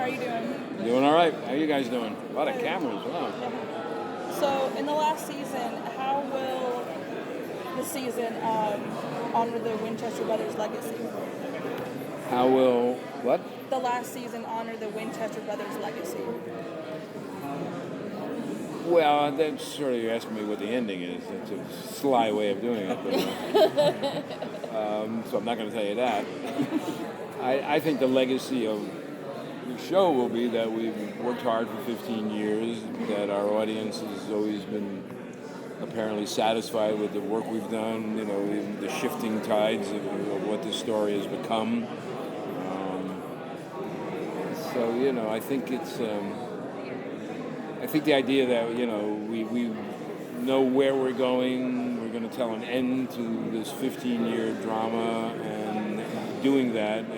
How are you doing? Doing all right. How are you guys doing? A lot of cameras. Wow. So, in the last season, how will the season honor the Winchester Brothers' legacy? How will what? The last season honor the Winchester Brothers' legacy. Well, that's sort of you're asking me what the ending is. It's a sly way of doing it. But, so I'm not going to tell you that. I think the legacy of the show will be that we've worked hard for 15 years, that our audience has always been apparently satisfied with the work we've done, the shifting tides of what this story has become. I think it's, I think the idea that, we know where we're going, we're going to tell an end to this 15-year drama, and doing that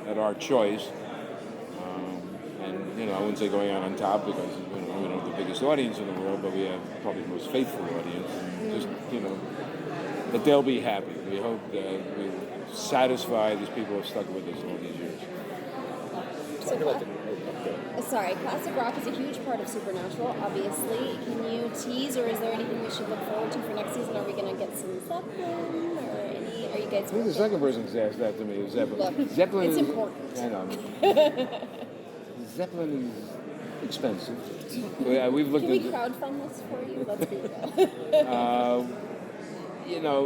at our choice. I wouldn't say going out on top because we don't have the biggest audience in the world, but we have probably the most faithful audience. And just that they'll be happy. We hope that we satisfy these people who have stuck with us all these years. Classic rock is a huge part of Supernatural, obviously. Can you tease, or is there anything we should look forward to for next season? Are we going to get some Zeppelin, or any? Are you guys? I think the second person who's asked that to me is Zeppelin. Look, Zeppelin it's is important. I know. Zeppelin is expensive. We've looked Can we at crowdfund this for you? Let's be real.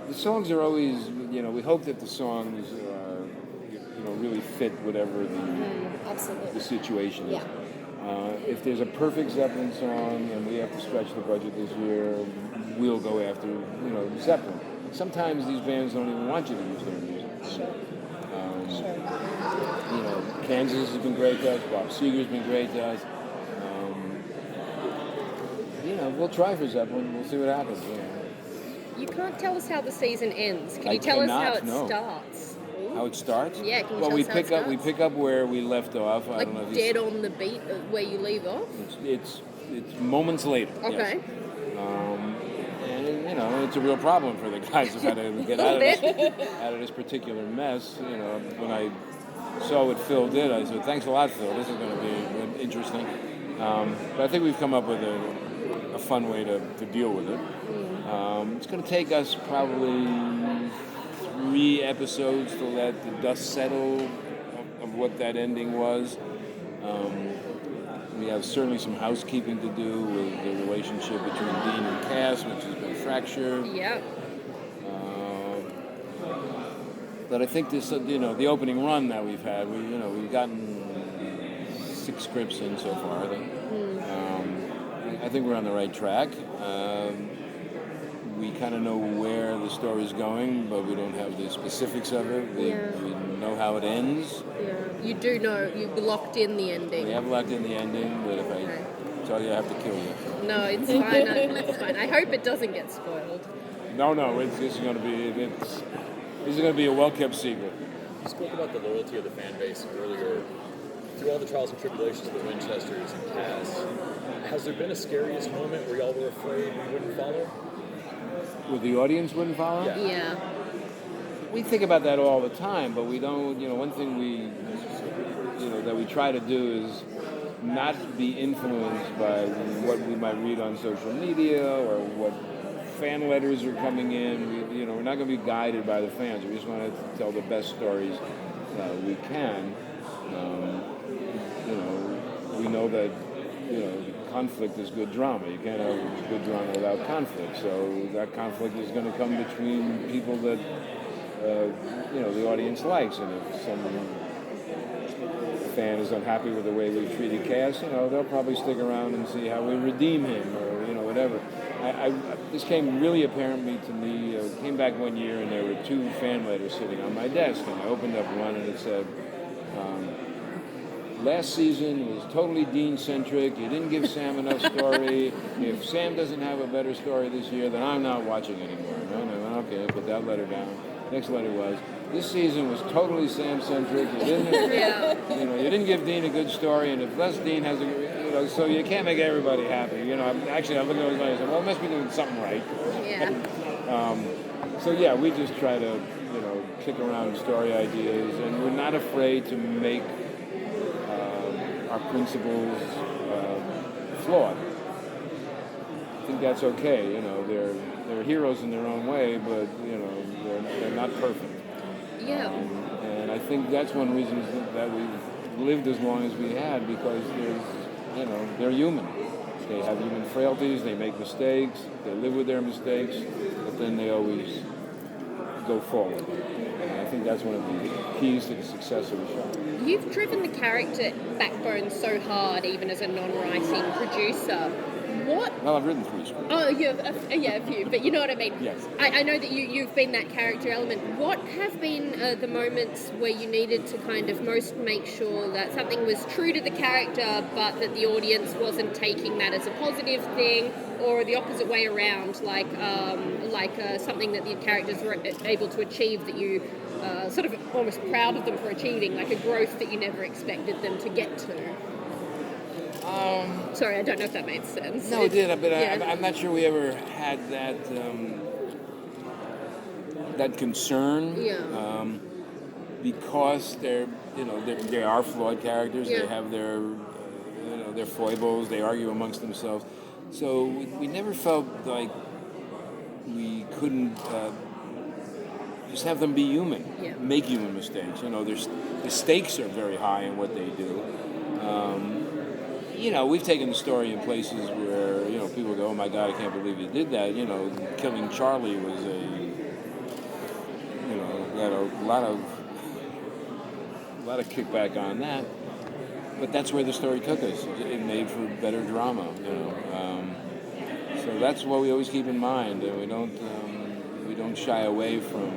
The songs are always, we hope that the songs, really fit whatever the situation is. Yeah. If there's a perfect Zeppelin song and we have to stretch the budget this year, we'll go after, Zeppelin. Sometimes these bands don't even want you to use their music. Sure. Kansas has been great to us. Bob Seger's been great to us. We'll try for Zeppelin. We'll see what happens. You can't tell us how the season ends. Can you tell us how it starts? How it starts? Yeah, can you tell us how it starts? We pick up where we left off. I don't know if dead on the beat of where you leave off? It's moments later. Okay. Yes. And it's a real problem for the guys who've had to get out of this particular mess. When I saw what Phil did, I said, "Thanks a lot, Phil. This is going to be interesting." But I think we've come up with a fun way to deal with it. It's going to take us probably 3 episodes to let the dust settle of what that ending was. We have certainly some housekeeping to do with the relationship between Dean and Cass, which has been fractured. Yeah. But I think this, the opening run that we've had, we've gotten 6 scripts in so far. I think we're on the right track. We kind of know where the story's going, but we don't have the specifics of it. We know how it ends. Yeah. You do know, you've locked in the ending. We have locked in the ending, but if I tell you, I have to kill you. No, it's fine. It's fine. I hope it doesn't get spoiled. No, this is going to be a well-kept secret. You spoke about the loyalty of the fan base earlier. Through all the trials and tribulations of the Winchesters and Cass, has there been a scariest moment where y'all were afraid we wouldn't follow? Where the audience wouldn't follow? Yeah. We think about that all the time, but we don't, one thing that we try to do is not be influenced by what we might read on social media or what fan letters are coming in. We're not going to be guided by the fans. We just want to tell the best stories we can. We know that, conflict is good drama. You can't have good drama without conflict. So that conflict is going to come between people that, the audience likes. And if some fan is unhappy with the way we've treated Cass, they'll probably stick around and see how we redeem him or, whatever. This came really apparent to me. I came back one year and there were 2 fan letters sitting on my desk. And I opened up one and it said, last season was totally Dean-centric. You didn't give Sam enough story. If Sam doesn't have a better story this year, then I'm not watching anymore. I went, okay, I put that letter down. Next letter was, this season was totally Sam-centric. You didn't give Dean a good story, and if less Dean has so you can't make everybody happy. Actually, I look at those letters and say, well, I must be doing something right. Yeah. We just try to, kick around story ideas, and we're not afraid to make our principles flawed. I think that's okay. You know, they're heroes in their own way, but you know, they're not perfect. Yeah. And I think that's one reason that we've lived as long as we had, because they're human. They have human frailties. They make mistakes. They live with their mistakes, but then they always go forward. And I think that's one of the keys to the success of the show. You've driven the character backbone so hard, even as a non-writing producer. What? Well, I've written 3 scripts. Oh, a few, but you know what I mean. Yes. I know that you've been that character element. What have been the moments where you needed to kind of most make sure that something was true to the character, but that the audience wasn't taking that as a positive thing, or the opposite way around, like something that the characters were able to achieve that you sort of almost proud of them for achieving, like a growth that you never expected them to get to? Sorry, I don't know if that made sense. No, it did, but yeah. I'm not sure we ever had that concern. Yeah. Because they are flawed characters. Yeah. They have their foibles. They argue amongst themselves. So we never felt like we couldn't just have them be human, Yeah. make human mistakes. You know, the stakes are very high in what they do. We've taken the story in places where, people go, oh my God, I can't believe you did that. Killing Charlie was we had a lot of kickback on that. But that's where the story took us. It made for better drama, So that's what we always keep in mind. And we don't shy away from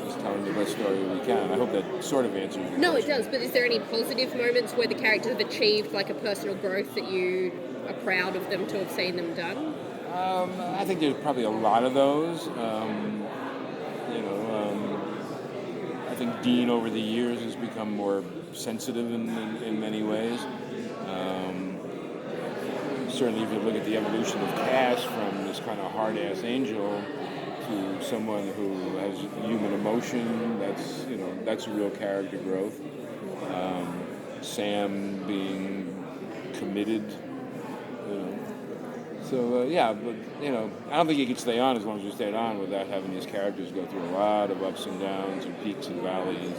just telling the best story we can. I hope that sort of answers your No, it question. does, but is there any positive moments where the characters have achieved like a personal growth that you are proud of them to have seen them done? I think there's probably a lot of those. I think Dean over the years has become more sensitive in many ways. Certainly if you look at the evolution of Cass from this kind of hard-ass angel to someone who has human emotion, that's a real character growth. Sam being committed, So, but, I don't think you could stay on as long as you stayed on without having these characters go through a lot of ups and downs and peaks and valleys.